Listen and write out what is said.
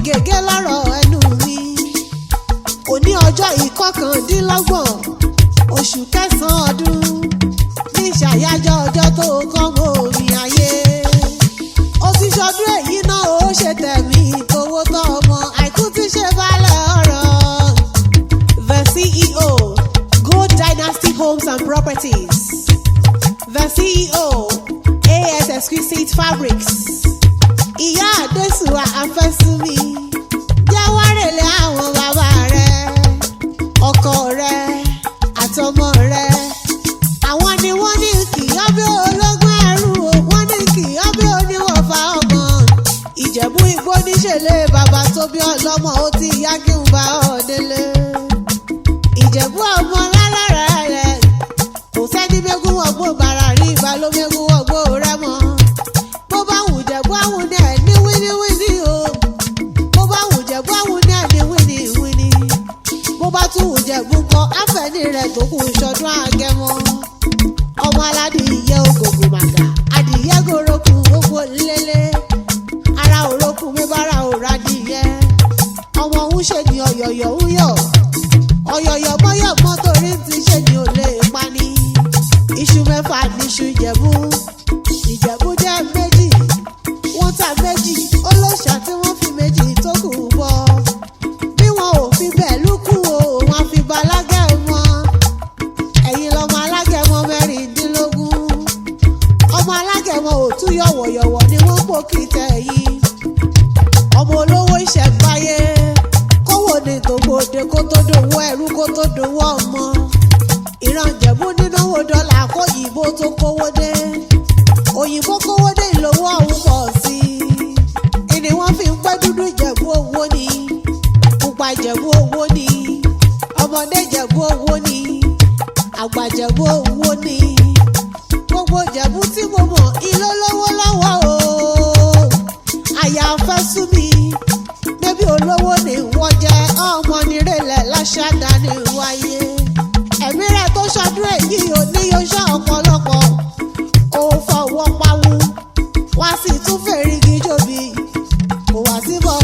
gègé lọ́rọ̀ ẹnu mi. Òní ọjọ́ ìkọkàndínlọ́gbọ̀n oṣù kẹsàn-án ọdún ní ìṣàyájọ́ ọjọ́ tó kọ́ mọ́ omi ayé. Ó ti ṣọdún èyí náà ó ṣe tẹ̀mí tówó tọ́ ọmọ àìkú ti ṣe balẹ̀ ọ̀rọ̀. The CEO, Gold Dynasty Homes and Properties. The CEO, AS Exquisite Fabrics. Ìyá Adésùwà Afesumi. Jáwárèlé àwọn bàbá rẹ̀, ọkọ rẹ̀, àtọmọ rẹ̀. Àwọn ni wọ́n ní kìyọ́ bí ológun ẹrú o, wọ́n ní kìyọ́ bí oníwọ̀fà ọmọ. Ìjẹ̀bú Igbó níṣẹ̀lẹ̀ bàbá tó bí ọlọ́mọ ó ti yá kí n bá ọ délé. Ìjẹ̀bú ọmọ lálára rẹ̀ kò sẹ́ni mẹ́gún ọgbọ́n bàrà rí ìbálòmẹ́gún ọgbọ́n rẹ̀ mọ́. Bó bá wù Jẹ̀bú àwọn ní ẹ̀ ní wíníwíní o. Bó bá wù Jẹ̀bú àwọn ní ẹ̀ ní wíníwíní. Bó bá tún wù Jẹ̀bú kọ áfẹ́ni rẹ̀ tó kù ṣọdún Agẹmọ. Ọmọ aládìyẹ ògògùn màgà, adìyẹ gòròkùn gbogbo lélẹ̀. Ara òrokùn mi bára òrà dìyẹ. Ọmọ òun ṣe ni ọ̀yọ̀yọ̀ ń yọ̀. Ọ̀yọ̀yọ̀ mọ́yọ̀ mọ́ torí ti ṣe ni ò lè pani. Iṣu mẹ́fà níṣu Ìjẹ̀bú. Ìjẹ̀bú jẹ́ méjì, wọ́n ta méjì, olóṣà tí wọ́n fi méjì tó kù bọ̀. Bí wọn ò fi bẹ́ẹ̀ lúkú o, wọ́n fi ba alágẹ̀mọ. Ẹ̀yin lọmọ alágẹ̀mọ mẹ́rìndínlógún. Ọmọ alágẹ̀mọ ò tún yọ̀wọ̀yọ̀wọ̀ ni wọ́n pò kí tẹ̀yìn. Ọmọ olówó ìṣẹ̀báyé kówó ní tògbòde kó tó dòwó ẹrú kó tó dòwó ọmọ. Ìran Ìjẹ̀bú nínáwó dọ́là kó òyìnbó tó kówó dé. Òyìnbó kówó dé ìlówó ọ̀hún pọ̀ sí i. Ìní wọ́n fi ń pẹ́ dúdú Ìjẹ̀bú owó ni. Pupa Ìjẹ̀bú owó ni. Ọmọdé Ìjẹ̀bú owó ni. Àgbà Ìjẹ̀bú owó ni. Gbogbo Ìjẹ̀bú tí mo mọ̀ ilé lówó lọ́wọ́ o. Àyà Afesumi. Bébí olówó ni wọ́n jẹ́ ọmọ nírèlẹ̀ láṣàdá ní wáyé. Ẹ̀mí rẹ̀ tó ṣọdún èyí ò ní yóò ṣọ́ ọ̀pọ̀lọpọ̀. Ó fọwọ́ pawú, wá sì tún fèrègì jòbí. Kò wá síbọ̀